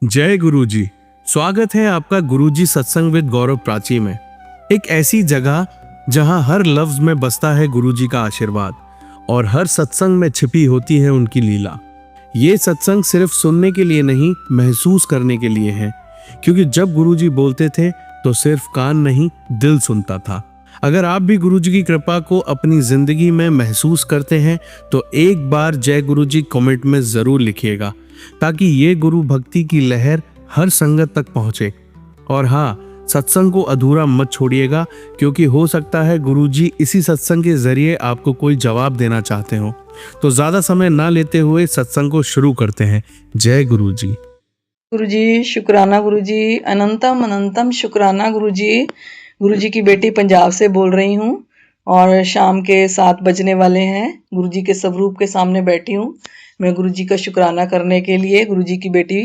जय गुरुजी। स्वागत है आपका गुरुजी सत्संग विद गौरव प्राची में। एक ऐसी जगह जहां हर लफ्ज में बसता है गुरुजी का आशीर्वाद और हर सत्संग में छिपी होती है उनकी लीला। ये सत्संग सिर्फ सुनने के लिए नहीं, महसूस करने के लिए है, क्योंकि जब गुरुजी बोलते थे तो सिर्फ कान नहीं, दिल सुनता था। अगर आप भी गुरुजी की कृपा को अपनी जिंदगी में महसूस करते हैं तो एक बार जय गुरुजी कमेंट में जरूर लिखिएगा, ताकि ये गुरु भक्ति की लहर हर संगत तक पहुंचे। और हाँ, सत्संग को अधूरा मत छोड़िएगा, क्योंकि हो सकता है गुरुजी इसी सत्संग के जरिए आपको कोई जवाब देना चाहते हो। तो ज्यादा समय ना लेते हुए सत्संग को शुरू करते हैं। जय गुरुजी। गुरुजी शुक्राना, गुरुजी अनंतम अनंतम शुक्राना। गुरुजी गुरुजी की बेटी पंजाब से बोल रही हूँ और शाम के 7 बजने वाले हैं। गुरुजी के स्वरूप के सामने बैठी हूँ मैं गुरुजी का शुक्राना करने के लिए। गुरुजी की बेटी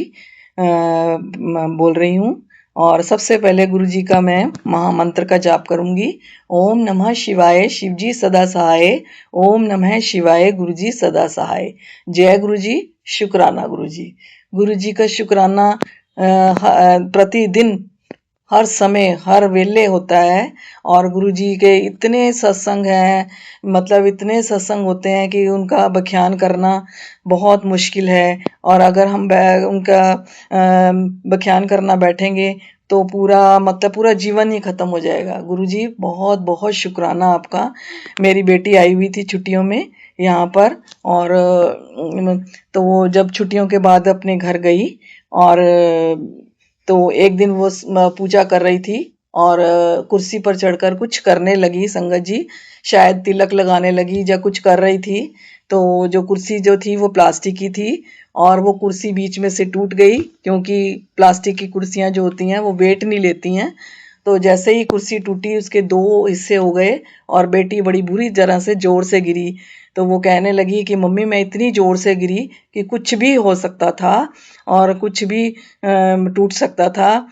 बोल रही हूँ और सबसे पहले गुरुजी का मैं महामंत्र का जाप करूंगी। ओम नमः शिवाय, शिवजी सदा सहाय। ओम नमः शिवाय, गुरुजी सदा सहाय। जय गुरुजी, शुक्राना गुरुजी। गुरुजी का शुक्राना प्रतिदिन हर समय हर वेले होता है और गुरुजी के इतने सत्संग हैं, मतलब इतने सत्संग होते हैं कि उनका व्याख्यान करना बहुत मुश्किल है। और अगर हम उनका व्याख्यान करना बैठेंगे तो पूरा जीवन ही खत्म हो जाएगा। गुरुजी बहुत बहुत शुक्राना आपका। मेरी बेटी आई हुई थी छुट्टियों में यहाँ पर, और तो वो जब छुट्टियों के बाद अपने घर गई और तो एक दिन वो पूजा कर रही थी और कुर्सी पर चढ़कर कुछ करने लगी। संगत जी शायद तिलक लगाने लगी या कुछ कर रही थी, तो जो कुर्सी जो थी वो प्लास्टिक की थी और वो कुर्सी बीच में से टूट गई, क्योंकि प्लास्टिक की कुर्सियां जो होती हैं वो वेट नहीं लेती हैं। तो जैसे ही कुर्सी टूटी उसके 2 हिस्से हो गए और बेटी बड़ी बुरी तरह से जोर से गिरी। तो वो कहने लगी कि मम्मी मैं इतनी जोर से गिरी कि कुछ भी हो सकता था और कुछ भी टूट सकता था,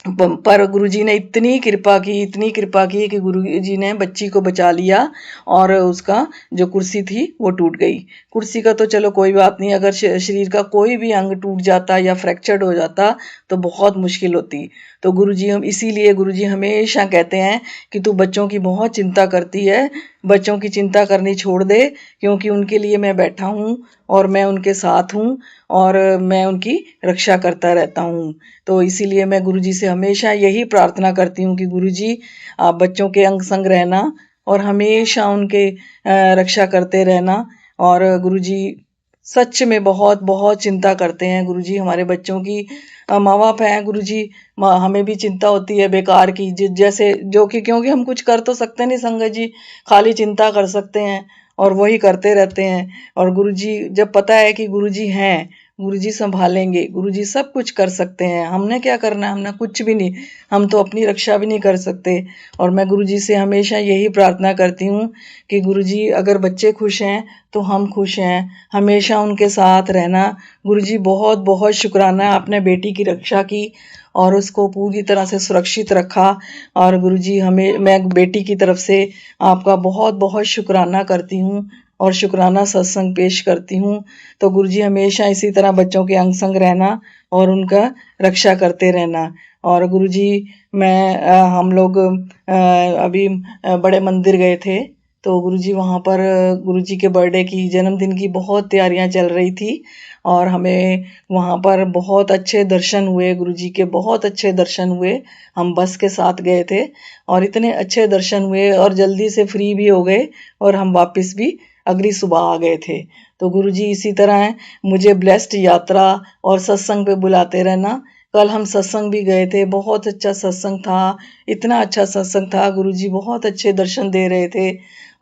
पर गुरुजी ने इतनी कृपा की कि गुरुजी ने बच्ची को बचा लिया और उसका जो कुर्सी थी वो टूट गई। कुर्सी का तो चलो कोई बात नहीं, अगर शरीर का कोई भी अंग टूट जाता या फ्रैक्चर्ड हो जाता तो बहुत मुश्किल होती। तो गुरुजी हम इसीलिए गुरुजी हमेशा कहते हैं कि तू बच्चों की बहुत चिंता करती है, बच्चों की चिंता करनी छोड़ दे, क्योंकि उनके लिए मैं बैठा हूँ और मैं उनके साथ हूँ और मैं उनकी रक्षा करता रहता हूँ। तो इसीलिए मैं गुरुजी से हमेशा यही प्रार्थना करती हूँ कि गुरुजी आप बच्चों के अंग संग रहना और हमेशा उनके रक्षा करते रहना। और गुरुजी सच में बहुत बहुत चिंता करते हैं गुरुजी हमारे बच्चों की। माँ बाप हैं गुरुजी, हमें भी चिंता होती है बेकार की, जैसे जो कि क्योंकि हम कुछ कर तो सकते नहीं संगत जी, खाली चिंता कर सकते हैं और वही करते रहते हैं। और गुरुजी जब पता है कि गुरुजी हैं, गुरुजी संभालेंगे, गुरुजी सब कुछ कर सकते हैं, हमने क्या करना है, हमने कुछ भी नहीं, हम तो अपनी रक्षा भी नहीं कर सकते। और मैं गुरुजी से हमेशा यही प्रार्थना करती हूँ कि गुरुजी अगर बच्चे खुश हैं तो हम खुश हैं, हमेशा उनके साथ रहना। गुरुजी बहुत बहुत शुक्राना आपने बेटी की रक्षा की और उसको पूरी तरह से सुरक्षित रखा। और गुरुजी हमें, मैं बेटी की तरफ से आपका बहुत बहुत शुक्राना करती हूँ और शुक्राना सत्संग पेश करती हूँ। तो गुरुजी हमेशा इसी तरह बच्चों के अंग संग रहना और उनका रक्षा करते रहना। और गुरुजी हम लोग अभी बड़े मंदिर गए थे, तो गुरुजी वहाँ पर गुरुजी के बर्थडे की, जन्मदिन की बहुत तैयारियां चल रही थी और हमें वहाँ पर बहुत अच्छे दर्शन हुए, गुरुजी के बहुत अच्छे दर्शन हुए। हम बस के साथ गए थे और इतने अच्छे दर्शन हुए और जल्दी से फ्री भी हो गए और हम वापस भी अगली सुबह आ गए थे। तो गुरुजी इसी तरह मुझे ब्लेस्ड यात्रा और सत्संग पे बुलाते रहना। कल हम सत्संग भी गए थे, बहुत अच्छा सत्संग था, इतना अच्छा सत्संग था, गुरुजी बहुत अच्छे दर्शन दे रहे थे।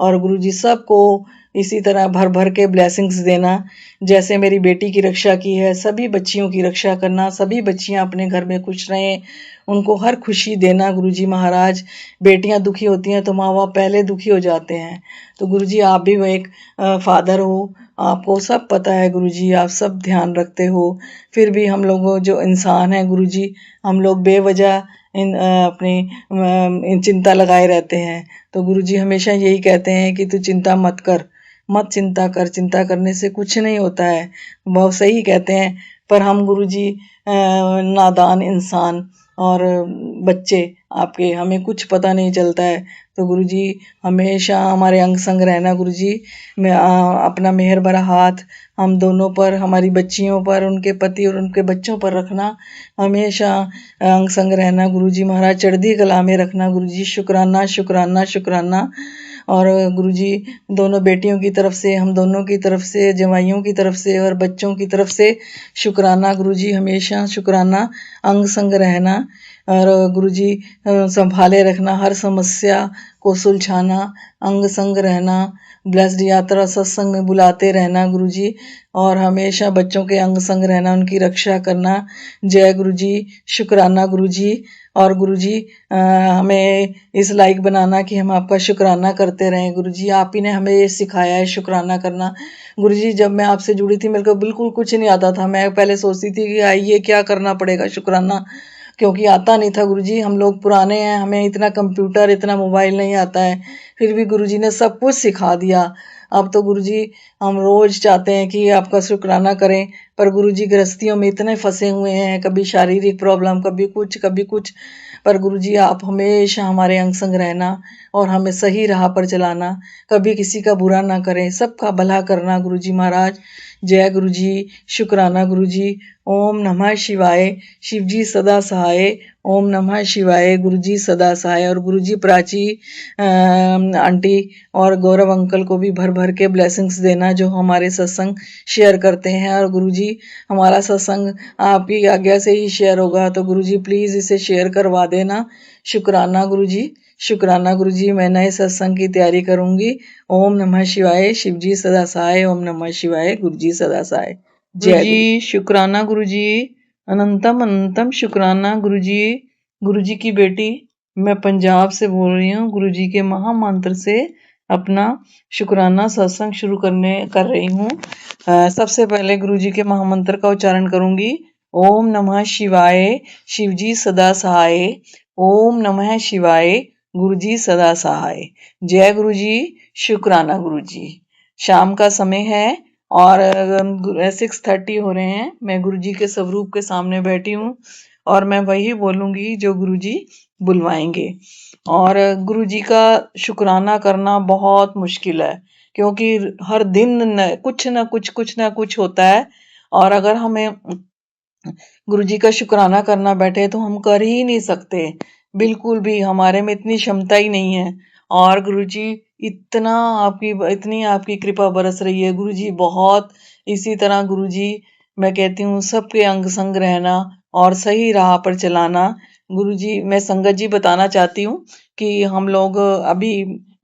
और गुरुजी सबको इसी तरह भर भर के ब्लेसिंग्स देना, जैसे मेरी बेटी की रक्षा की है, सभी बच्चियों की रक्षा करना, सभी बच्चियां अपने घर में खुश रहें, उनको हर खुशी देना। गुरुजी महाराज, बेटियां दुखी होती हैं तो माँ बाप पहले दुखी हो जाते हैं। तो गुरुजी आप भी वो एक फादर हो, आपको सब पता है गुरुजी, आप सब ध्यान रखते हो, फिर भी हम लोग जो इंसान हैं गुरुजी, हम लोग बेवजह अपनी चिंता लगाए रहते हैं। तो गुरुजी हमेशा यही कहते हैं कि तू चिंता मत कर, मत चिंता कर, चिंता करने से कुछ नहीं होता है। बहुत सही कहते हैं, पर हम गुरुजी नादान इंसान और बच्चे आपके, हमें कुछ पता नहीं चलता है। तो गुरुजी हमेशा हमारे अंग संग रहना गुरुजी, मैं अपना मेहर भरा हाथ हम दोनों पर, हमारी बच्चियों पर, उनके पति और उनके बच्चों पर रखना, हमेशा अंग संग रहना गुरुजी महाराज, चढ़ती कला में रखना गुरुजी। शुक्राना शुक्राना शुक्राना। और गुरुजी दोनों बेटियों की तरफ से, हम दोनों की तरफ से, जवाइयों की तरफ से और बच्चों की तरफ से शुक्राना गुरुजी, हमेशा शुक्राना, अंग संग रहना और गुरुजी संभाले रखना, हर समस्या को सुलझाना, अंग संग रहना, ब्लेस्ड यात्रा सत्संग में बुलाते रहना गुरुजी, और हमेशा बच्चों के अंग संग रहना, उनकी रक्षा करना। जय गुरुजी, शुक्राना गुरुजी। और गुरुजी हमें इस लायक बनाना कि हम आपका शुक्राना करते रहें गुरुजी, आप ही ने हमें ये सिखाया है शुक्राना करना गुरुजी। जब मैं आपसे जुड़ी थी मेरे को बिल्कुल कुछ नहीं आता था, मैं पहले सोचती थी कि आइए क्या करना पड़ेगा शुक्राना, क्योंकि आता नहीं था गुरुजी, हम लोग पुराने हैं, हमें इतना कंप्यूटर इतना मोबाइल नहीं आता है, फिर भी गुरुजी ने सब कुछ सिखा दिया। अब तो गुरुजी हम रोज चाहते हैं कि आपका शुक्राना करें, पर गुरुजी गृहस्थियों में इतने फंसे हुए हैं, कभी शारीरिक प्रॉब्लम, कभी कुछ कभी कुछ, पर गुरुजी आप हमेशा हमारे अंग संग रहना और हमें सही राह पर चलाना, कभी किसी का बुरा ना करें, सबका भला करना गुरुजी महाराज। जय गुरुजी, शुक्राना गुरुजी। ओम नमः शिवाय, शिवजी सदा सहाय। ओम नमः शिवाय, गुरुजी सदा सहाय। और गुरुजी प्राची आंटी और गौरव अंकल को भी भर भर के ब्लेसिंग्स देना, जो हमारे सत्संग शेयर करते हैं। और गुरुजी हमारा सत्संग आपकी आज्ञा से ही शेयर होगा, तो गुरुजी प्लीज इसे शेयर करवा देना। शुक्राना गुरुजी, शुक्राना गुरुजी। मैं नए सत्संग की तैयारी करूंगी। ओम नमः शिवाय, शिवजी सदा सहाय। ओम नमः शिवाय, गुरुजी सदा सहाय। जय गुरुजी, शुक्राना गुरुजी, अनंतम अनंतम शुक्राना गुरुजी। गुरुजी की बेटी मैं पंजाब से बोल रही हूँ, गुरुजी के महामंत्र से अपना शुक्राना सत्संग शुरू कर रही हूँ। सबसे पहले गुरुजी के महामंत्र का उच्चारण करूंगी। ओम नमः शिवाय, शिवजी सदा सहाय। ओम नमः शिवाय, गुरुजी सदा सहाय। जय गुरुजी, शुक्राना गुरुजी। शाम का समय है और 6:30 हो रहे हैं। मैं गुरुजी के स्वरूप के सामने बैठी हूँ और मैं वही बोलूंगी जो गुरुजी बुलवाएंगे। और गुरुजी का शुक्राना करना बहुत मुश्किल है, क्योंकि हर दिन कुछ ना कुछ होता है, और अगर हमें गुरुजी का शुक्राना करना बैठे तो हम कर ही नहीं सकते, बिल्कुल भी हमारे में इतनी क्षमता ही नहीं है। और गुरुजी इतनी आपकी कृपा बरस रही है गुरुजी, बहुत। इसी तरह गुरुजी मैं कहती हूँ सबके अंग संग रहना और सही राह पर चलाना गुरुजी। मैं संगत जी बताना चाहती हूँ कि हम लोग अभी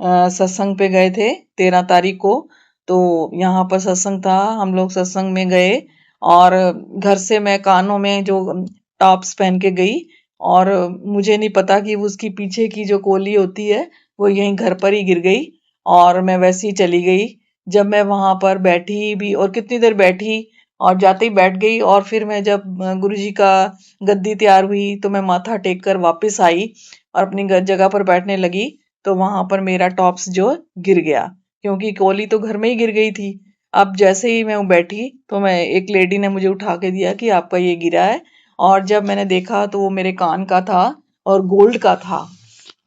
सत्संग पे गए थे 13 तारीख को, तो यहाँ पर सत्संग था, हम लोग सत्संग में गए और घर से मैं कानों में जो टॉप्स पहन के गई, और मुझे नहीं पता कि उसकी पीछे की जो कोली होती है वो यहीं घर पर ही गिर गई, और मैं वैसे ही चली गई। जब मैं वहां पर बैठी भी और कितनी देर बैठी और जाते ही बैठ गई, और फिर मैं जब गुरुजी का गद्दी तैयार हुई तो मैं माथा टेक कर वापस आई और अपनी जगह पर बैठने लगी, तो वहां पर मेरा टॉप्स जो गिर गया, क्योंकि कोली तो घर में ही गिर गई थी। अब जैसे ही मैं बैठी तो मैं एक लेडी ने मुझे उठा के दिया कि आपका ये गिरा है, और जब मैंने देखा तो वो मेरे कान का था और गोल्ड का था,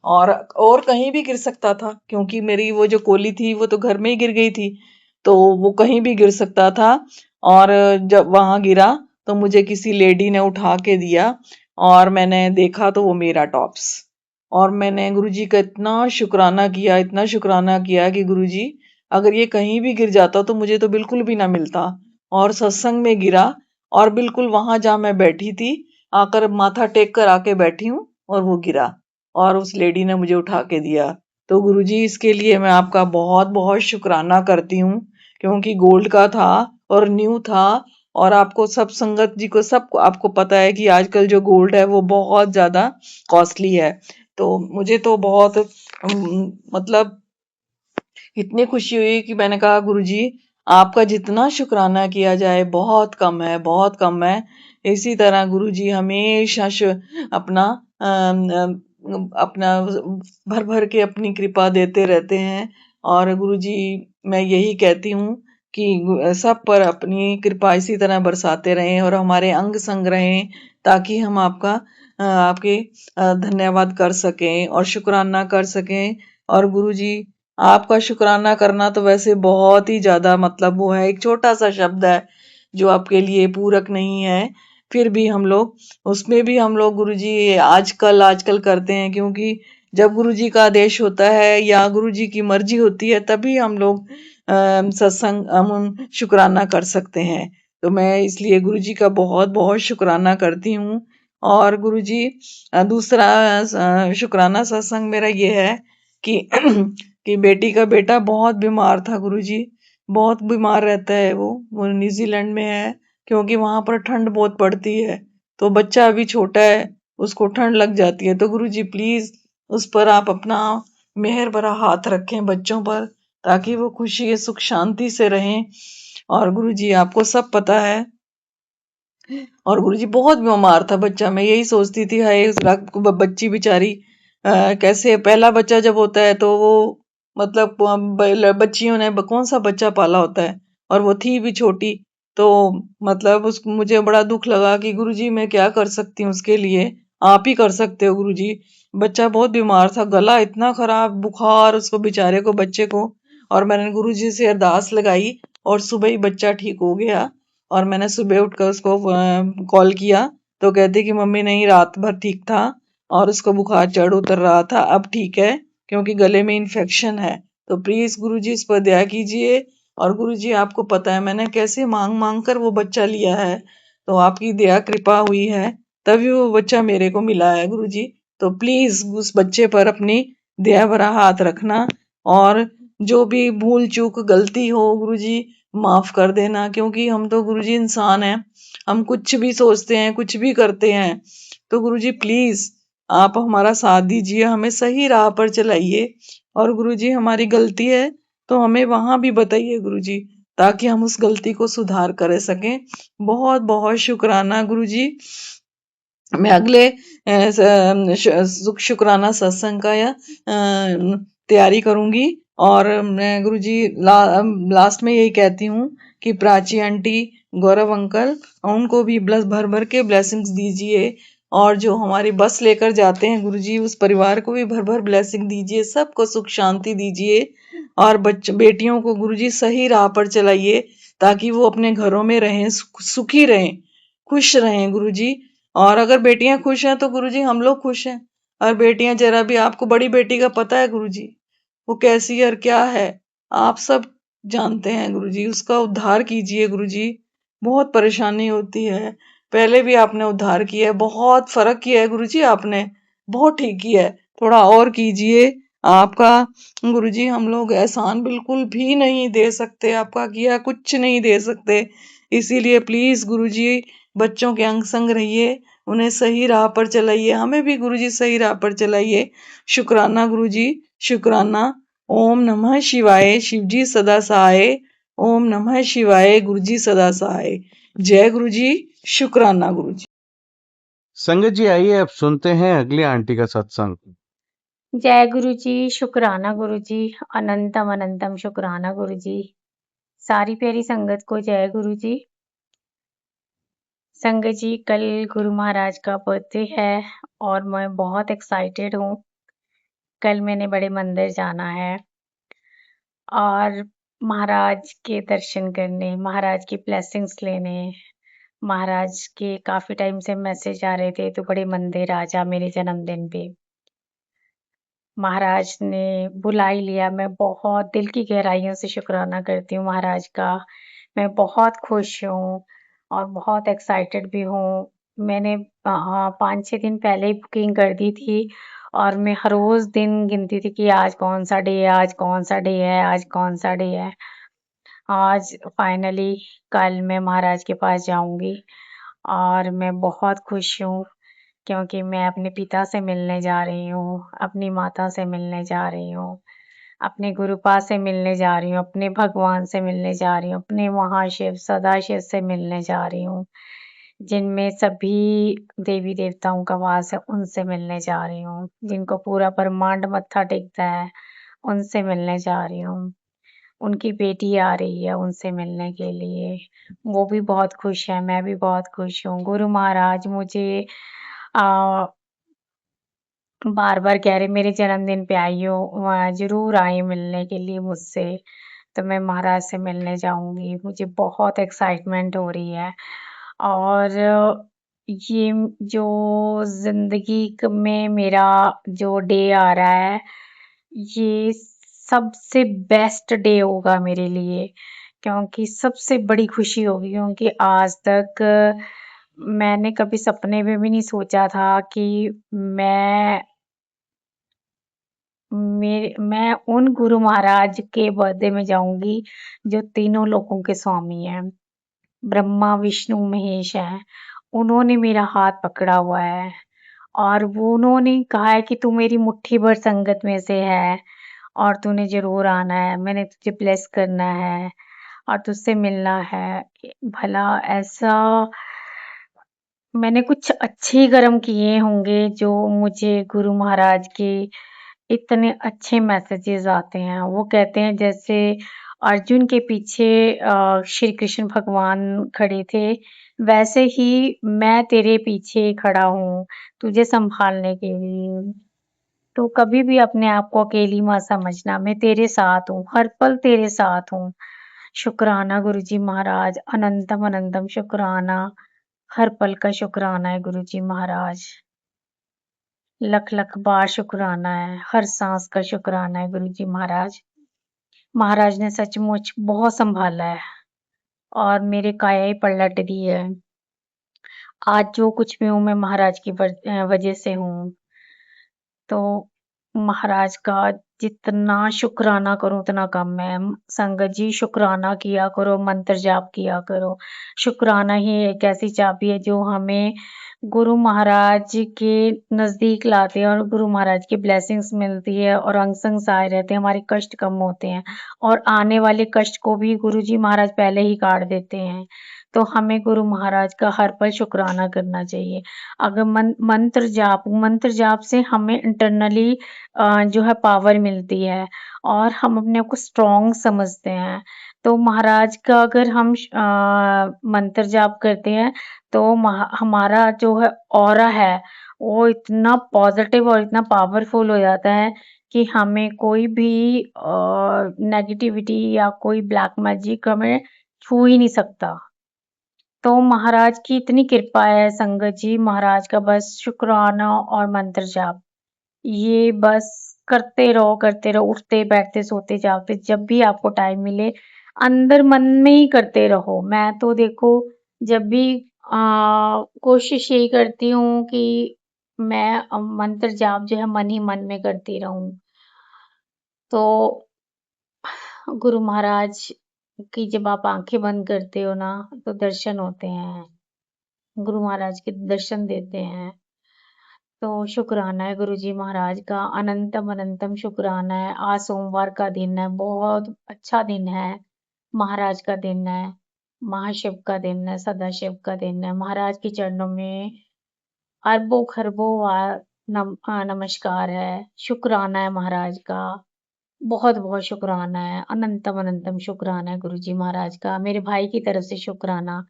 और कहीं भी गिर सकता था, क्योंकि मेरी वो जो कोली थी वो तो घर में ही गिर गई थी, तो वो कहीं भी गिर सकता था। और जब वहां गिरा तो मुझे किसी लेडी ने उठा के दिया, और मैंने देखा तो वो मेरा टॉप्स, और मैंने गुरुजी का इतना शुक्राना किया, इतना शुक्राना किया कि गुरुजी अगर ये कहीं भी गिर जाता तो मुझे तो बिल्कुल भी ना मिलता। और सत्संग में गिरा, और बिल्कुल वहां जहां मैं बैठी थी आकर माथा टेक कर आके बैठी हूँ, और वो गिरा और उस लेडी ने मुझे उठा के दिया। तो गुरुजी इसके लिए मैं आपका बहुत बहुत शुक्राना करती हूँ, क्योंकि गोल्ड का था और न्यू था, और आपको सब संगत जी को सब आपको पता है कि आजकल जो गोल्ड है वो बहुत ज्यादा कॉस्टली है। तो मुझे तो बहुत मतलब इतनी खुशी हुई कि मैंने कहा गुरुजी आपका जितना शुक्राना किया जाए बहुत कम है, बहुत कम है। इसी तरह गुरुजी हमेशा अपना अपना भर भर के अपनी कृपा देते रहते हैं। और गुरुजी मैं यही कहती हूँ कि सब पर अपनी कृपा इसी तरह बरसाते रहें और हमारे अंग संग रहें, ताकि हम आपके धन्यवाद कर सकें और शुक्राना कर सकें। और गुरुजी, आपका शुक्राना करना तो वैसे बहुत ही ज्यादा मतलब वो है, एक छोटा सा शब्द है जो आपके लिए पूरक नहीं है, फिर भी हम लोग उसमें भी हम लोग गुरुजी आजकल आजकल करते हैं, क्योंकि जब गुरुजी का आदेश होता है या गुरुजी की मर्जी होती है तभी हम लोग सत्संग हम शुक्राना कर सकते हैं। तो मैं इसलिए गुरुजी का बहुत बहुत शुक्राना करती हूँ। और गुरुजी दूसरा शुक्राना सत्संग मेरा ये है कि कि बेटी का बेटा बहुत बीमार था गुरुजी, बहुत बीमार रहता है वो न्यूजीलैंड में है, क्योंकि वहां पर ठंड बहुत पड़ती है, तो बच्चा अभी छोटा है, उसको ठंड लग जाती है। तो गुरुजी प्लीज उस पर आप अपना मेहर भरा हाथ रखें बच्चों पर, ताकि वो खुशी सुख शांति से रहें। और गुरुजी आपको सब पता है, और गुरुजी बहुत बीमार था बच्चा, मैं यही सोचती थी हाय बच्ची बेचारी कैसे, पहला बच्चा जब होता है तो वो मतलब बच्चियों ने कौन सा बच्चा पाला होता है, और वो थी भी छोटी, तो मतलब उस मुझे बड़ा दुख लगा कि गुरुजी मैं क्या कर सकती हूँ उसके लिए, आप ही कर सकते हो गुरुजी। बच्चा बहुत बीमार था, गला इतना खराब, बुखार उसको बेचारे को बच्चे को, और मैंने गुरुजी से अरदास लगाई और सुबह ही बच्चा ठीक हो गया। और मैंने सुबह उठकर उसको कॉल किया तो कहती कि मम्मी नहीं, रात भर ठीक था और उसको बुखार चढ़ उतर रहा था, अब ठीक है क्योंकि गले में इन्फेक्शन है। तो प्लीज गुरुजी इस पर दया कीजिए। और गुरुजी आपको पता है मैंने कैसे मांग मांग कर वो बच्चा लिया है, तो आपकी दया कृपा हुई है तभी वो बच्चा मेरे को मिला है गुरुजी। तो प्लीज उस बच्चे पर अपनी दया भरा हाथ रखना, और जो भी भूल चूक गलती हो गुरुजी माफ कर देना, क्योंकि हम तो गुरुजी इंसान हैं, हम कुछ भी सोचते हैं कुछ भी करते हैं। तो गुरुजी प्लीज आप हमारा साथ दीजिए, हमें सही राह पर चलाइए, और गुरुजी हमारी गलती है तो हमें वहां भी बताइए गुरुजी, ताकि हम उस गलती को सुधार कर सकें। बहुत बहुत शुक्राना गुरुजी। मैं अगले शुक्राना सत्संग का तैयारी करूंगी। और मैं गुरुजी लास्ट में यही कहती हूँ कि प्राची आंटी, गौरव अंकल, उनको भी भर भर के ब्लेसिंग्स दीजिए, और जो हमारी बस लेकर जाते हैं गुरुजी उस परिवार को भी भर भर ब्लेसिंग दीजिए, सबको सुख शांति दीजिए। और बेटियों को गुरुजी सही राह पर चलाइए, ताकि वो अपने घरों में रहें, सुखी रहें, खुश रहें गुरुजी। और अगर बेटियां खुश हैं तो गुरुजी हम लोग खुश हैं। और बेटियां जरा भी, आपको बड़ी बेटी का पता है गुरुजी वो कैसी और क्या है, आप सब जानते हैं गुरुजी, उसका उद्धार कीजिए गुरुजी, बहुत परेशानी होती है, पहले भी आपने उद्धार किया है, बहुत फर्क किया है गुरुजी आपने, बहुत ठीक किया है, थोड़ा और कीजिए। आपका गुरुजी हम लोग एहसान बिल्कुल भी नहीं दे सकते, आपका किया कुछ नहीं दे सकते, इसीलिए प्लीज गुरुजी बच्चों के अंग संग रहिए, उन्हें सही राह पर चलाइए, हमें भी गुरुजी सही राह पर चलाइए। शुक्राना गुरुजी, शुक्राना। ओम नमः शिवाय, शिवजी सदा सहाय। ओम नमः शिवाय, गुरुजी सदा सहाय। जय गुरुजी, शुक्राना गुरुजी। संगत जी, आइए अब सुनते हैं अगली आंटी का सत्संग। जय गुरु जी, शुक्राना गुरु जी, अनंतम अनंतम शुक्राना गुरु जी। सारी प्यारी संगत को जय गुरु जी। संगत जी, कल गुरु महाराज का बर्थडे है और मैं बहुत एक्साइटेड हूँ। कल मैंने बड़े मंदिर जाना है और महाराज के दर्शन करने, महाराज की ब्लेसिंग्स लेने। महाराज के काफी टाइम से मैसेज आ रहे थे, तो बड़े मंदिर आ जा मेरे जन्मदिन पे। महाराज ने बुला ही लिया। मैं बहुत दिल की गहराइयों से शुक्राना करती हूँ महाराज का। मैं बहुत खुश हूँ और बहुत एक्साइटेड भी हूँ। मैंने 5-6 दिन पहले ही बुकिंग कर दी थी और मैं हर रोज़ दिन गिनती थी कि आज कौन-सा डे है, आज कौन-सा डे है, आज कौन-सा डे है। आज फाइनली कल मैं महाराज के पास जाऊँगी और मैं बहुत खुश हूँ, क्योंकि मैं अपने पिता से मिलने जा रही हूँ, अपनी माता से मिलने जा रही हूँ, अपने गुरुपा से मिलने जा रही हूँ, अपने भगवान से मिलने जा रही हूँ, अपने महाशिव सदाशिव से मिलने जा रही हूँ, जिनमें सभी देवी देवताओं का वास है, उनसे मिलने जा रही हूँ, जिनको पूरा ब्रह्मांड मत्था टेकता है, उनसे मिलने जा रही हूँ। उनकी बेटी आ रही है उनसे मिलने के लिए। वो भी बहुत खुश है, मैं भी बहुत खुश हूँ। गुरु महाराज मुझे अ, बार-बार कह रहे मेरे जन्मदिन पे आइयो, ज़रूर आएँ मिलने के लिए मुझसे। तो मैं महाराज से मिलने जाऊँगी, मुझे बहुत एक्साइटमेंट हो रही है। और ये जो ज़िंदगी में मेरा जो डे आ रहा है, ये सबसे बेस्ट डे होगा मेरे लिए, क्योंकि सबसे बड़ी खुशी होगी, क्योंकि आज तक मैंने कभी सपने में भी नहीं सोचा था कि मैं मैं उन गुरु महाराज के बर्थडे में जाऊँगी, जो तीनों लोकों के स्वामी हैं। ब्रह्मा, विष्णु, महेश हैं। उन्होंने मेरा हाथ पकड़ा हुआ है और वो उन्होंने कहा है कि तू मेरी मुट्ठी भर संगत में से है और तूने ज़रूर आना है, मैंने तुझे ब्लेस करना है और तुझसे मिलना है। भला ऐसा मैंने कुछ अच्छे कर्म किए होंगे जो मुझे गुरु महाराज के इतने अच्छे मैसेजेस आते हैं। वो कहते हैं जैसे अर्जुन के पीछे श्री कृष्ण भगवान खड़े थे, वैसे ही मैं तेरे पीछे खड़ा हूँ, तुझे सँभालने के लिए। तो कभी भी अपने आप को अकेली मत समझना, मैं तेरे साथ हूँ, हर पल तेरे साथ हूँ। शुक्राना गुरुजी महाराज, अनंतम अनंतम शुक्राना, हर पल का शुक्राना है गुरुजी महाराज। लख लख बार शुक्राना है, हर सांस का शुक्राना है गुरुजी महाराज। महाराज ने सचमुच बहुत संभाला है और मेरे काया ही पलट दी है। आज जो कुछ भी हूँ मैं महाराज की वजह से हूँ। तो महाराज का जितना शुक्राना करूँ उतना कम है। संगत जी शुक्राना किया करो, मंत्र जाप किया करो। शुक्राना ही एक ऐसी चाबी है जो हमें गुरु महाराज के नज़दीक लाते हैं और गुरु महाराज की ब्लेसिंग्स मिलती है और अंग संग सहाय रहते हैं, हमारे कष्ट कम होते हैं और आने वाले कष्ट को भी गुरुजी महाराज पहले ही काट देते हैं। तो हमें गुरु महाराज का हर पल शुक्राना करना चाहिए। अगर मंत्र जाप से हमें इंटरनली जो है पावर मिलती है और हम अपने आप को स्ट्रॉन्ग समझते हैं। तो महाराज का अगर हम मंत्र जाप करते हैं तो हमारा जो है ऑरा है वो इतना पॉजिटिव और इतना पावरफुल हो जाता है कि हमें कोई भी नेगेटिविटी या कोई ब्लैक मैजिक हमें छू ही नहीं सकता। तो महाराज की इतनी कृपा है संगत जी, महाराज का बस शुक्राना और मंत्र जाप ये बस करते रहो, उठते, बैठते, सोते, जागते, जब भी आपको टाइम मिले, अंदर मन में ही करते रहो। मैं तो देखो जब भी कोशिश यही करती हूँ कि मैं मंत्र जाप जो है मन ही मन में करती रहूँ। तो गुरु महाराज की जब आप आंखें बंद करते हो ना, तो दर्शन होते हैं। गुरु महाराज के दर्शन देते हैं। तो शुक्राना है गुरुजी महाराज का, अनंतम अनंतम शुक्राना है। आज सोमवार का दिन है, बहुत अच्छा दिन है। महाराज का दिन है, महाशिव का दिन है, सदाशिव का दिन है। महाराज के चरणों में अरबों खरबों नमस्कार है। शुक्राना है महाराज का, बहुत बहुत शुक्राना है। अनंतम अनंतम शुक्राना है गुरुजी महाराज का। मेरे भाई की तरफ से शुक्राना,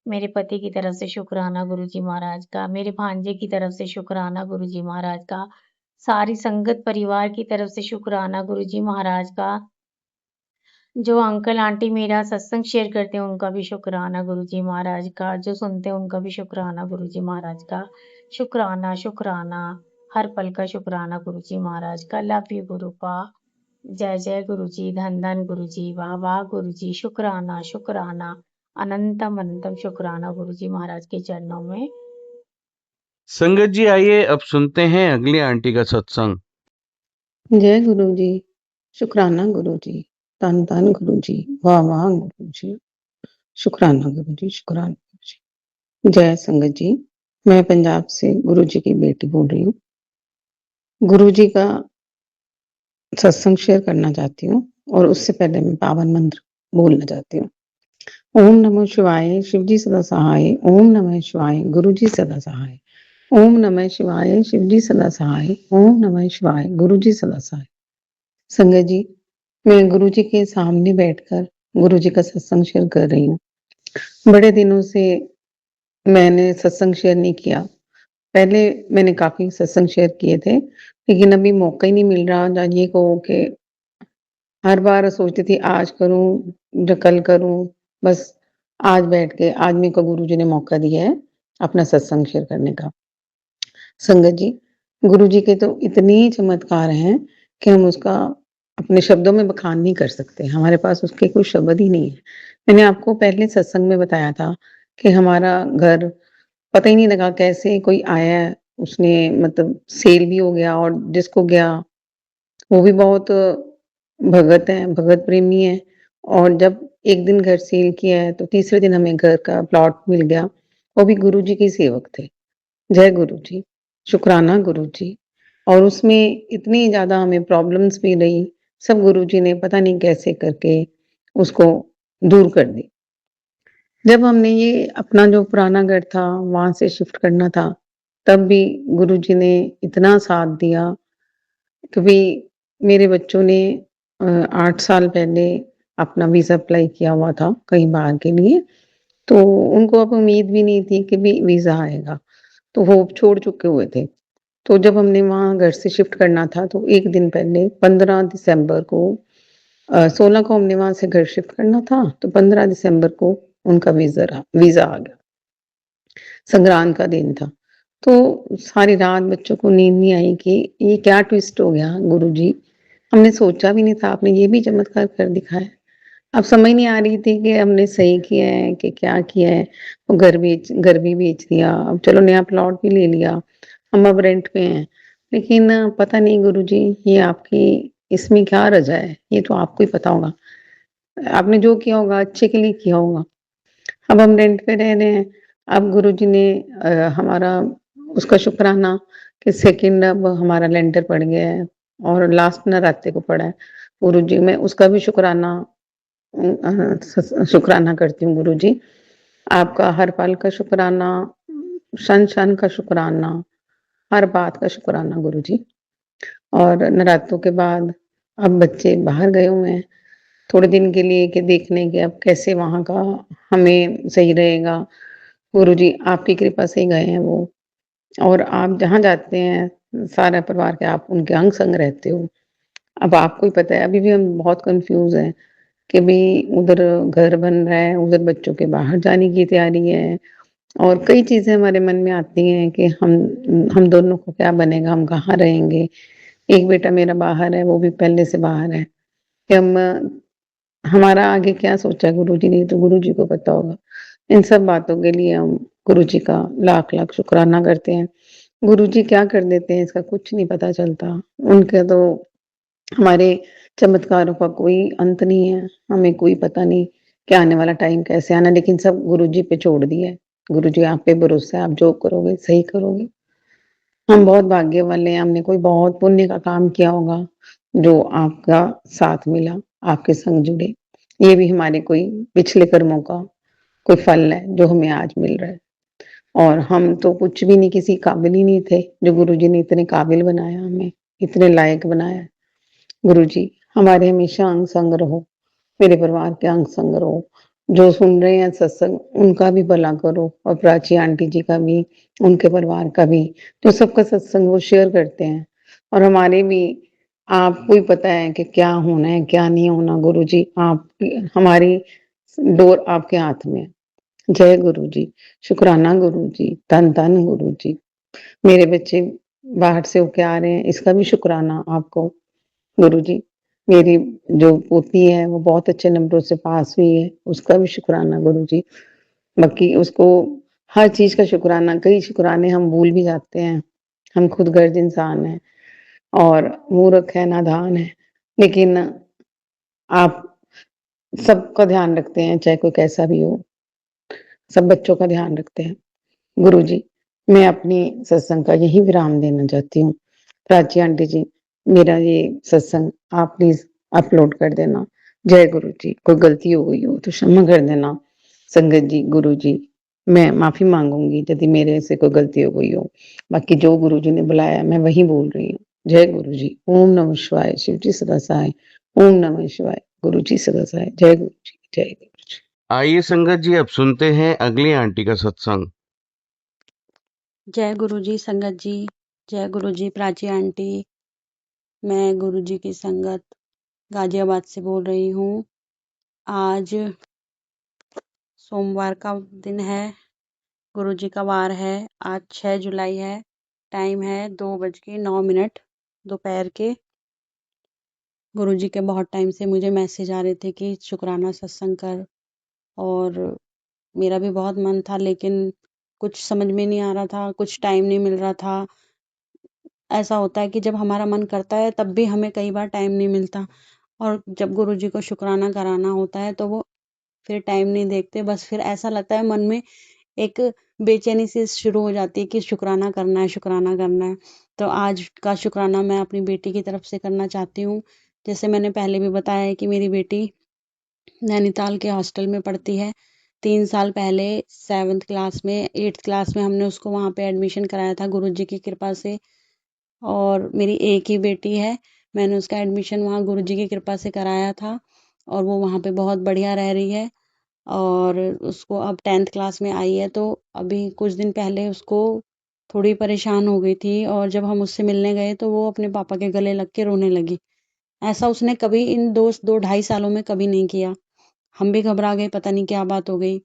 मेरे पति की तरफ से शुक्राना गुरुजी महाराज का, मेरे भांजे की तरफ से शुक्राना गुरुजी महाराज का, सारी संगत परिवार की तरफ से शुक्राना गुरुजी महाराज का। जो अंकल आंटी मेरा सत्संग शेयर करते हैं उनका भी शुक्राना गुरुजी महाराज का, जो सुनते हैं उनका भी शुक्राना गुरुजी महाराज का। शुक्राना शुक्राना, हर पल का शुक्राना गुरुजी महाराज का। Love you गुरुपा। जय जय गुरुजी, धन धन गुरुजी, वाह वाह गुरुजी, शुक्राना शुक्राना, अनंतम अनंतम शुक्राना गुरुजी महाराज के चरणों में। संगत जी आइए अब सुनते हैं अगली आंटी का सत्संग। जय गुरु जी, शुक्राना गुरु जी, धन धन गुरु जी, वाह वाह गुरु जी, शुक्राना गुरु जी, शुक्राना गुरु जी। जय संगत जी, मैं पंजाब से गुरु जी की बेटी बोल रही हूँ। गुरु जी का सत्संग शेयर करना चाहती हूँ और उससे पहले मैं पावन मंत्र बोलना चाहती हूँ। ओम नमः शिवाय, शिव जी सदा सहाय। ओम नमः शिवाय, गुरु जी सदा सहाय। ओम नमः शिवाय, शिव जी सदा सहाय। ओम नमः शिवाय, गुरु जी सदा सहाय। संगत जी, मैं गुरुजी के सामने बैठकर गुरुजी का सत्संग शेयर कर रही हूँ। बड़े दिनों से मैंने सत्संग शेयर नहीं किया। पहले मैंने काफ़ी सत्संग शेयर किए थे, लेकिन अभी मौका ही नहीं मिल रहा। या ये कहो कि हर बार सोचती थी आज करूँ या कल करूँ, बस आज बैठ के आज मेरे को गुरुजी ने मौका दिया है अपना सत्संग शेयर करने का। संगत जी, गुरुजी के तो इतने चमत्कार हैं कि हम उसका अपने शब्दों में बखान नहीं कर सकते। हमारे पास उसके कोई शब्द ही नहीं है। मैंने आपको पहले सत्संग में बताया था कि हमारा घर पता ही नहीं लगा कैसे कोई आया, उसने मतलब सेल भी हो गया और जिसको गया वो भी बहुत भगत हैं, भगत प्रेमी हैं और जब एक दिन घर सेल किया है, तो तीसरे दिन हमें घर का प्लॉट मिल गया। वो भी गुरुजी के सेवक थे। जय गुरुजी, शुक्राना गुरुजी। और उसमें इतनी ज़्यादा हमें प्रॉब्लम्स भी रही, सब गुरुजी ने पता नहीं कैसे करके उसको दूर कर दी। जब हमने ये अपना जो पुराना घर था, वहाँ से शिफ्ट करना था, तब भी गुरुजी ने इतना साथ दिया। कभी मेरे बच्चों ने 8 साल पहले अपना वीज़ा अप्लाई किया हुआ था कहीं बाहर के लिए, तो उनको अब उम्मीद भी नहीं थी कि भी वीज़ा आएगा, तो वो छोड़ चुके हुए थे। तो जब हमने वहाँ घर से शिफ्ट करना था, तो 1 दिन पहले 15 दिसंबर को 16 को हमने वहाँ से घर शिफ्ट करना था, तो 15 दिसंबर को उनका वीज़ा आ गया। संक्रांत का दिन था। तो सारी रात बच्चों को नींद नहीं आई कि ये क्या ट्विस्ट हो गया गुरुजी, हमने सोचा भी नहीं था, आपने ये भी चमत्कार कर दिखाया। अब समझ नहीं आ रही थी कि हमने सही किया है कि क्या किया है। वो घर भी बेच दिया, अब चलो नया प्लॉट भी ले लिया, हम अब रेंट पे हैं। लेकिन पता नहीं गुरुजी ये आपकी इसमें क्या रज़ा है, ये तो आपको ही पता होगा। आपने जो किया होगा अच्छे के लिए किया होगा। अब हम रेंट पे रह रहे हैं। अब गुरुजी ने हमारा उसका शुक्राना कि सेकंड अब हमारा लेंटर पड़ गया है और लास्ट नराते को पड़ा है। गुरुजी मैं उसका भी शुक्राना शुक्राना करती हूँ गुरुजी। आपका हर पल का शुक्राना, क्षण-क्षण का शुक्राना, हर बात का शुक्राना गुरुजी। और नरातों के बाद अब बच्चे बाहर गए हुए हैं, थोड़े दिन के लिए कि देखने के अब कैसे वहाँ का हमें सही रहेगा। गुरुजी आपकी कृपा से ही गए हैं वो और आप जहाँ जाते हैं सारा परिवार के आप उनके अंग-संग रहते हो। अब आपको ही पता है अभी भी हम बहुत कन्फ्यूज़ हैं कि भई उधर घर बन रहा है, उधर बच्चों के बाहर जाने की तैयारी है और कई चीज़ें हमारे मन में आती हैं कि हम दोनों को क्या बनेगा, हम कहाँ रहेंगे? एक बेटा मेरा बाहर है, वो भी पहले से बाहर है कि हम हमारा आगे क्या सोचा है गुरुजी ने, तो गुरुजी को पता होगा। इन सब बातों के लिए हम गुरुजी का लाख-लाख शुक्राना करते हैं। गुरुजी क्या कर देते हैं इसका कुछ नहीं पता चलता। उनका तो हमारे चमत्कारों का कोई अंत नहीं है। हमें कोई पता नहीं कि आने वाला टाइम कैसे आना है, लेकिन सब गुरुजी पे छोड़ दिया है। गुरुजी आप पे भरोसा है, आप जो करोगे सही करोगे। हम बहुत भाग्य वाले हैं, हमने कोई बहुत पुण्य का काम किया होगा, जो आपका साथ मिला, आपके संग जुड़े। ये भी हमारे कोई पिछले कर्मों का कोई फल है, जो हमें आज मिल रहा है। और हम तो कुछ भी नहीं, किसी काबिल ही नहीं थे, जो गुरुजी ने इतने काबिल बनाया हमें, इतने लायक बनाया। गुरुजी, हमारे हमेशा अंग संग रहो, मेरे परिवार के अंग संग रहो। जो सुन रहे हैं सत्संग, उनका भी भला करो और प्राची आंटी जी का भी, उनके परिवार का भी, जो सबका सत्संग वो शेयर करते हैं। और हमारे भी आपको ही पता है कि क्या होना है, क्या नहीं होना गुरुजी, आप हमारी डोर आपके हाथ में है। जय गुरुजी, शुक्राना गुरुजी, धन-धन गुरुजी। मेरे बच्चे बाहर से होके आ रहे हैं, इसका भी शुक्राना आपको गुरुजी। मेरी जो पोती है वो बहुत अच्छे नंबरों से पास हुई है, उसका भी शुक्राना गुरुजी। बाकी उसको हर चीज़ का शुक्राना, कई शुक्राने हम भूल भी जाते हैं। हम खुद गर्ज इंसान हैं और मूर्ख हैं, नादान हैं, लेकिन आप सबका ध्यान रखते हैं, चाहे कोई कैसा भी हो, सब बच्चों का ध्यान रखते हैं। गुरुजी, मैं अपनी सत्संग का यही विराम देना चाहती हूँ। प्राची आंटी जी, मेरा ये सत्संग आप प्लीज़ अपलोड कर देना। जय गुरु जी। कोई गलती हो गई हो तो क्षमा कर देना। संगत जी, गुरु जी, मैं माफ़ी माँगूँगी यदि मेरे से कोई गलती हो गई हो। बाकी जो गुरु जी ने बुलाया मैं वही बोल रही हूँ। जय गुरु जी। ओम नमः शिवाय। शिव जी सदा सहाय। ओम नमः शिवाय। गुरु जी सदासाय। जय गुरु जी, जय गुरु जी। आइए संगत जी, अब सुनते हैं अगली आंटी का सत्संग। जय गुरु जी संगत जी। जय गुरु जी प्राची आंटी। मैं गुरु जी की संगत गाजियाबाद से बोल रही हूँ। आज सोमवार का दिन है, गुरु जी का वार है। आज 6 जुलाई है, टाइम है 2:09 दोपहर के। गुरु जी के बहुत टाइम से मुझे मैसेज आ रहे थे कि शुक्राना सत्संग कर, और मेरा भी बहुत मन था, लेकिन कुछ समझ में नहीं आ रहा था, कुछ टाइम नहीं मिल रहा था। ऐसा होता है कि जब हमारा मन करता है तब भी हमें कई बार टाइम नहीं मिलता, और जब गुरु जी को शुक्राना कराना होता है तो वो फिर टाइम नहीं देखते। बस फिर ऐसा लगता है मन में एक बेचैनी सी शुरू हो जाती है कि शुक्राना करना है, शुक्राना करना है। तो आज का शुक्राना मैं अपनी बेटी की तरफ से करना चाहती हूँ। जैसे मैंने पहले भी बताया है कि मेरी बेटी नैनीताल के हॉस्टल में पढ़ती है। 3 साल पहले 7th क्लास में 8th क्लास में हमने उसको वहाँ पे एडमिशन कराया था गुरु जी की कृपा से। और मेरी एक ही बेटी है, मैंने उसका एडमिशन वहाँ गुरु जी की कृपा से कराया था, और वो वहाँ पे बहुत बढ़िया रह रही है। और उसको अब 10th क्लास में आई है, तो अभी कुछ दिन पहले उसको थोड़ी परेशान हो गई थी, और जब हम उससे मिलने गए तो वो अपने पापा के गले लग के रोने लगी। ऐसा उसने कभी इन 2 ढाई सालों में कभी नहीं किया। हम भी घबरा गए, पता नहीं क्या बात हो गई।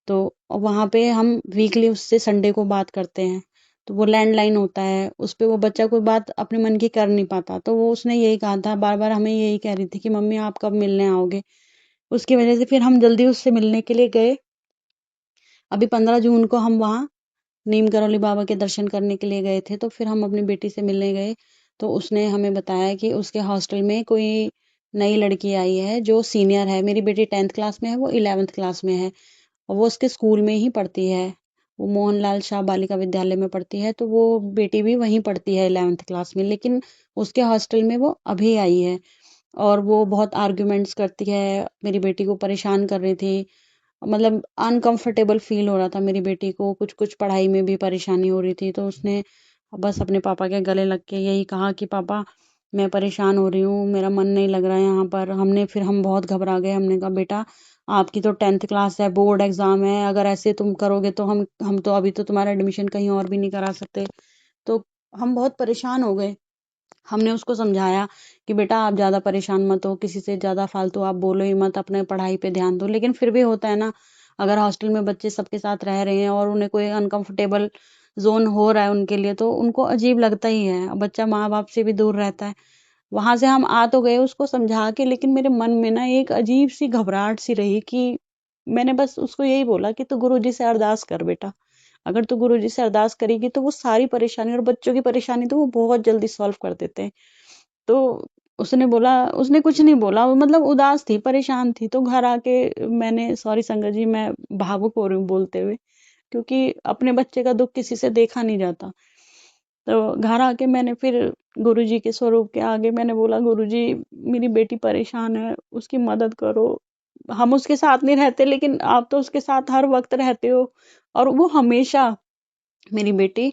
तो वहाँ पे हम वीकली उससे संडे को बात करते हैं, तो वो लैंडलाइन होता है, उस पे वो बच्चा कोई बात अपने मन की कर नहीं पाता। तो वो उसने यही कहा था, बार-बार हमें यही कह रही थी कि मम्मी आप कब मिलने आओगे? उसकी वजह से फिर हम जल्दी उससे मिलने के लिए गए। अभी 15 जून को हम वहाँ नीम करौली बाबा के दर्शन करने के लिए गए थे, तो फिर हम अपनी बेटी से मिलने गए। तो उसने हमें बताया कि उसके हॉस्टल में कोई नई लड़की आई है जो सीनियर है। मेरी बेटी 10th क्लास में है, वो 11th क्लास में है, और वो उसके स्कूल में ही पढ़ती है। वो मोहनलाल शाह बालिका विद्यालय में पढ़ती है, तो वो बेटी भी वहीं पढ़ती है 11th क्लास में, लेकिन उसके हॉस्टल में वो अभी आई है। और वो बहुत आर्ग्यूमेंट्स करती है, मेरी बेटी को परेशान कर रही थी। मतलब अनकंफर्टेबल फील हो रहा था मेरी बेटी को, कुछ कुछ पढ़ाई में भी परेशानी हो रही थी। तो उसने बस अपने पापा के गले लग के यही कहा कि पापा मैं परेशान हो रही हूँ, मेरा मन नहीं लग रहा है यहाँ पर। हम बहुत घबरा गए। हमने कहा बेटा आपकी तो 10th क्लास है, बोर्ड एग्जाम है, अगर ऐसे तुम करोगे तो हम तो अभी तो तुम्हारा एडमिशन कहीं और भी नहीं करा सकते। तो हम बहुत परेशान हो गए। हमने उसको समझाया कि बेटा आप ज़्यादा परेशान मत हो, किसी से ज़्यादा फालतू आप बोलो ही मत, अपने पढ़ाई पे ध्यान दो। लेकिन फिर भी होता है ना, अगर हॉस्टल में बच्चे सबके साथ रह रहे हैं और उन्हें कोई अनकंफर्टेबल ज़ोन हो रहा है उनके लिए, तो उनको अजीब लगता ही है। बच्चा माँ-बाप से भी दूर रहता है। वहाँ से हम आ तो गए उसको समझा के, लेकिन मेरे मन में ना एक अजीब-सी घबराहट सी रही कि मैंने बस उसको यही बोला कि तू गुरुजी से अरदास कर बेटा। अगर तू गुरुजी से अरदास करेगी तो वो सारी परेशानी, और बच्चों की परेशानी तो वो बहुत जल्दी सॉल्व कर देते हैं। तो उसने बोला, उसने कुछ नहीं बोला, वो मतलब उदास थी, परेशान थी। तो घर आके मैंने, सॉरी संगत जी मैं भावुक हो रही हूँ बोलते हुए, क्योंकि अपने बच्चे का दुःख किसी से देखा नहीं जाता। तो घर आके मैंने फिर गुरुजी के स्वरूप के आगे मैंने बोला, गुरुजी मेरी बेटी परेशान है, उसकी मदद करो। हम उसके साथ नहीं रहते, लेकिन आप तो उसके साथ हर वक़्त रहते हो, और वो हमेशा मेरी बेटी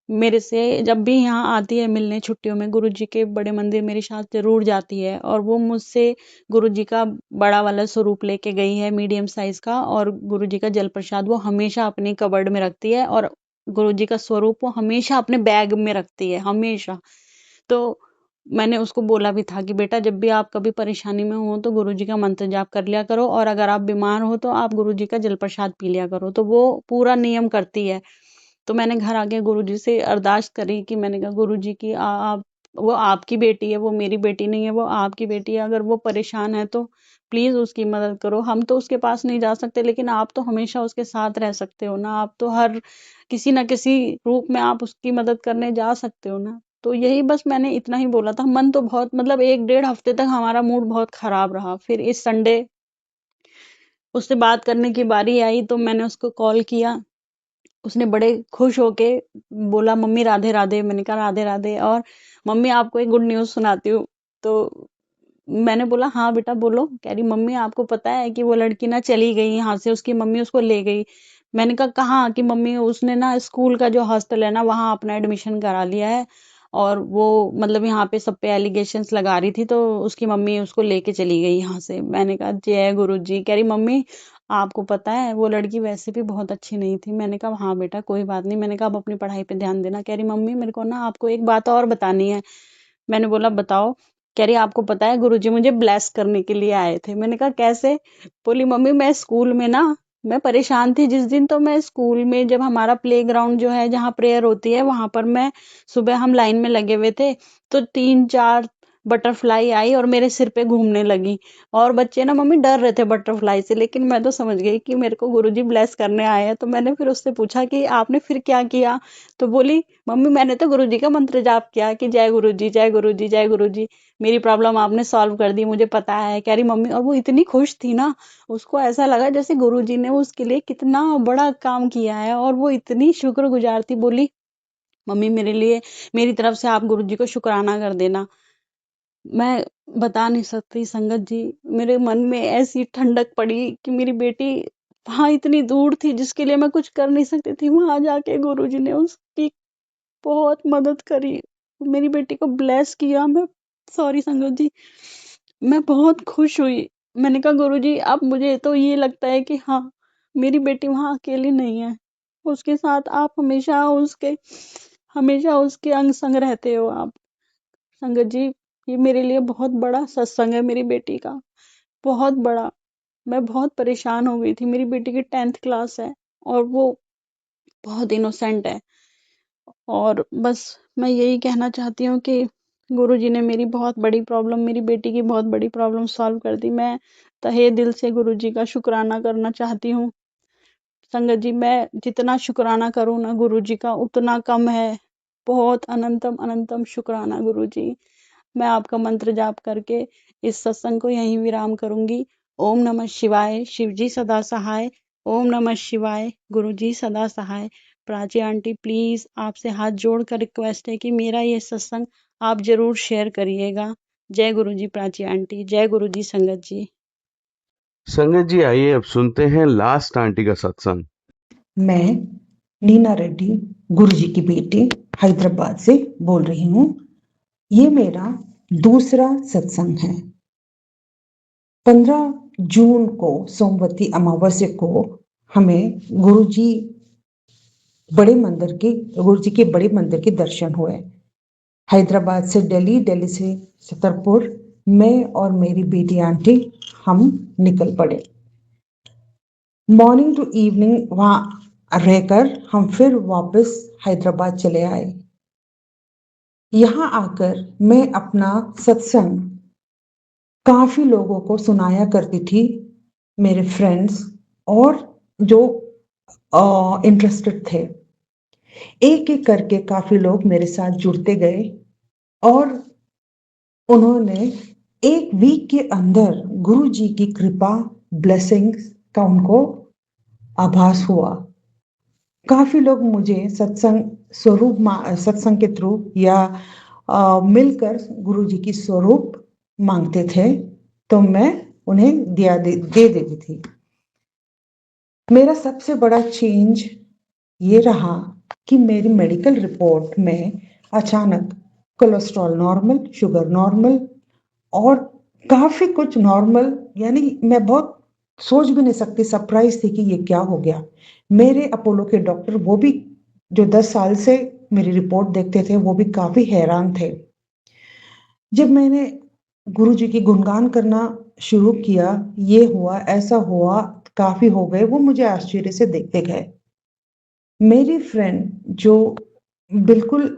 मेरे से जब भी यहाँ आती है मिलने छुट्टियों में, गुरुजी के बड़े मंदिर मेरे साथ ज़रूर जाती है, और वो मुझसे गुरुजी का बड़ा वाला स्वरूप लेके गई है, मीडियम साइज़ का, और गुरुजी का जल प्रसाद वो हमेशा अपनी कबर्ड में रखती है, और गुरुजी का स्वरूप वो हमेशा अपने बैग में रखती है, हमेशा। तो मैंने उसको बोला भी था कि बेटा जब भी आप कभी परेशानी में हो तो गुरुजी का मंत्र जाप कर लिया करो, और अगर आप बीमार हो तो आप गुरुजी का जल प्रसाद पी लिया करो। तो वो पूरा नियम करती है। तो मैंने घर आके गुरुजी से अरदास करी कि मैंने कहा गुरुजी की आप, वो आपकी बेटी है, वो मेरी बेटी नहीं है, वो आपकी बेटी है। अगर वो परेशान है तो प्लीज़ उसकी मदद करो। हम तो उसके पास नहीं जा सकते, लेकिन आप तो हमेशा उसके साथ रह सकते हो ना। आप तो हर किसी न किसी रूप में आप उसकी मदद करने जा सकते हो ना। तो यही बस मैंने इतना ही बोला था। मन तो बहुत, मतलब 1 डेढ़ हफ्ते तक हमारा मूड बहुत खराब रहा। फिर इस संडे उससे बात करने की बारी आई, तो मैंने उसको कॉल किया। उसने बड़े खुश होके बोला, मम्मी राधे राधे। मैंने कहा राधे राधे, और मम्मी आपको एक गुड न्यूज़ सुनाती हूँ। तो मैंने बोला हाँ बेटा बोलो। कह रही मम्मी आपको पता है कि वो लड़की ना चली गई यहाँ से, उसकी मम्मी उसको ले गई। मैंने कहा कहाँ? कि मम्मी उसने ना स्कूल का जो हॉस्टल है ना वहाँ अपना एडमिशन करा लिया है, और वो मतलब यहाँ पे सब पे एलिगेशंस लगा रही थी, तो उसकी मम्मी उसको लेके चली गई यहाँ से। मैंने कहा जय गुरु जी। कह रही मम्मी आपको पता है वो लड़की वैसे भी बहुत अच्छी नहीं थी। मैंने कहा हाँ बेटा कोई बात नहीं। मैंने कहा अब अपनी पढ़ाई पे ध्यान देना। कह रही मम्मी मेरे को ना आपको एक बात और बतानी है। मैंने बोला बताओ। कह रही आपको पता है गुरुजी मुझे ब्लेस करने के लिए आए थे। मैंने कहा कैसे? बोली मम्मी मैं स्कूल में ना, मैं परेशान थी जिस दिन, तो मैं स्कूल में जब हमारा प्लेग्राउंड जो है जहाँ प्रेयर होती है वहां पर मैं सुबह हम लाइन में लगे हुए थे, तो 3-4 बटरफ्लाई आई और मेरे सिर पे घूमने लगी। और बच्चे ना मम्मी डर रहे थे बटरफ्लाई से, लेकिन मैं तो समझ गई कि मेरे को गुरुजी ब्लेस करने आए हैं। तो मैंने फिर उससे पूछा कि आपने फिर क्या किया? तो बोली मम्मी मैंने तो गुरुजी का मंत्र जाप किया कि जय गुरुजी जय गुरुजी जय गुरुजी, मेरी प्रॉब्लम आपने सॉल्व कर दी, मुझे पता है। कह रही मम्मी, और वो इतनी खुश थी ना, उसको ऐसा लगा जैसे गुरुजी ने उसके लिए कितना बड़ा काम किया है, और वो इतनी शुक्रगुजार थी। बोली मम्मी मेरे लिए, मेरी तरफ से आप गुरुजी को शुक्राना कर देना। मैं बता नहीं सकती संगत जी, मेरे मन में ऐसी ठंडक पड़ी कि मेरी बेटी वहां इतनी दूर थी जिसके लिए मैं कुछ कर नहीं सकती थी, वहां जाके गुरुजी ने उसकी बहुत मदद करी, मेरी बेटी को ब्लेस किया। मैं सॉरी संगत जी, मैं बहुत खुश हुई। मैंने कहा गुरुजी अब मुझे तो ये लगता है कि हाँ मेरी बेटी वहां अकेली नहीं है, उसके साथ आप हमेशा उसके अंग संग रहते हो आप। संगत जी ये मेरे लिए बहुत बड़ा सत्संग है, मेरी बेटी का बहुत बड़ा। मैं बहुत परेशान हो गई थी। मेरी बेटी की 10th क्लास है और वो बहुत इनोसेंट है, और बस मैं यही कहना चाहती हूँ कि गुरुजी ने मेरी बहुत बड़ी प्रॉब्लम, मेरी बेटी की बहुत बड़ी प्रॉब्लम सॉल्व कर दी। मैं तहे दिल से गुरुजी का शुक्राना करना चाहती हूँ। संगत जी मैं जितना शुक्राना करूँ ना गुरुजी का उतना कम है। बहुत अनंतम अनंतम शुक्राना गुरुजी। मैं आपका मंत्र जाप करके इस सत्संग को यहीं विराम करूंगी। ओम नमः शिवाय। शिव जी सदा सहाय। ओम नमः शिवाय। गुरु जी सदा सहाय। प्राची आंटी प्लीज आपसे हाथ जोड़कर रिक्वेस्ट है कि मेरा ये सत्संग आप जरूर शेयर करिएगा। जय गुरु जी प्राची आंटी, जय गुरु जी संगत जी। संगत जी आइए अब सुनते हैं लास्ट आंटी का सत्संग। मैं नीना रेड्डी गुरुजी की बेटी हैदराबाद से बोल रही हूँ। ये मेरा दूसरा सत्संग है। 15 जून को सोमवती अमावस्या को हमें गुरुजी के बड़े मंदिर के दर्शन हुए। हैदराबाद से दिल्ली, दिल्ली से छतरपुर, मैं और मेरी बेटी आंटी हम निकल पड़े। मॉर्निंग टू इवनिंग वहां रहकर हम फिर वापस हैदराबाद चले आए। यहाँ आकर मैं अपना सत्संग काफी लोगों को सुनाया करती थी, मेरे फ्रेंड्स और जो इंटरेस्टेड थे। एक एक करके काफी लोग मेरे साथ जुड़ते गए और उन्होंने एक वीक के अंदर गुरु जी की कृपा, ब्लेसिंग्स का उनको आभास हुआ। काफी लोग मुझे सत्संग के थ्रू या मिलकर गुरु जी की स्वरूप मांगते थे, तो मैं उन्हें दे देती थी। मेरा सबसे बड़ा चेंज ये रहा कि मेरी मेडिकल रिपोर्ट में अचानक कोलेस्ट्रॉल नॉर्मल, शुगर नॉर्मल और काफी कुछ नॉर्मल, यानी मैं बहुत सोच भी नहीं सकती, सरप्राइज थी कि ये क्या हो गया। मेरे अपोलो के डॉक्टर, वो भी जो 10 साल से मेरी रिपोर्ट देखते थे, वो भी काफी हैरान थे। जब मैंने गुरु जी की गुणगान करना शुरू किया, ये हुआ, ऐसा हुआ, काफी हो गए, वो मुझे आश्चर्य से देखते गए। मेरी फ्रेंड जो बिल्कुल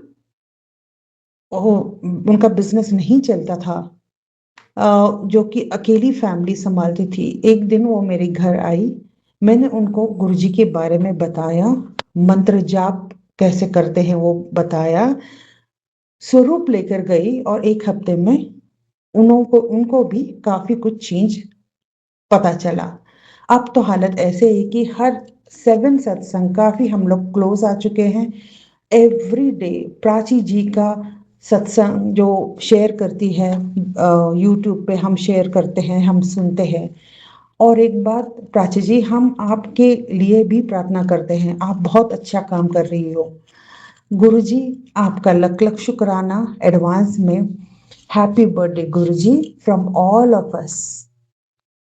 उनका बिजनेस नहीं चलता था, जो कि अकेली फैमिली संभालती थी, एक दिन वो मेरे घर आई। मैंने उनको गुरुजी के बारे में बताया, मंत्र जाप कैसे करते हैं वो बताया, स्वरूप लेकर गई और एक हफ्ते में उनको भी काफी कुछ चेंज पता चला। अब तो हालत ऐसे है कि हर 7 सत्संग काफी हम लोग क्लोज आ चुके हैं। एवरी डे प्राची जी का सत्संग जो शेयर करती है, यूट्यूब पे हम शेयर करते हैं, हम सुनते हैं। और एक बात प्राची जी, हम आपके लिए भी प्रार्थना करते हैं, आप बहुत अच्छा काम कर रही हो। गुरुजी आपका लख लख शुक्राना एडवांस में। Happy birthday Guruji from all of us.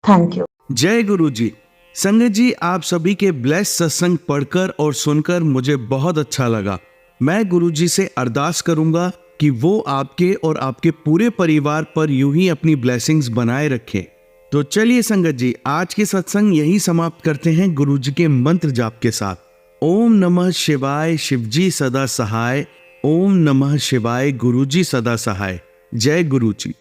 Thank you. जय गुरु जी। संगत जी, आप सभी के ब्लेस सत्संग पढ़कर और सुनकर मुझे बहुत अच्छा लगा। मैं गुरु जी से अरदास करूंगा कि वो आपके और आपके पूरे परिवार पर यूं ही अपनी ब्लेसिंग्स बनाए रखें। तो चलिए संगत जी, आज के सत्संग यही समाप्त करते हैं गुरु जी के मंत्र जाप के साथ। ओम नमः शिवाय, शिवजी सदा सहाय। ओम नमः शिवाय, गुरु जी सदा सहाय। जय गुरु जी।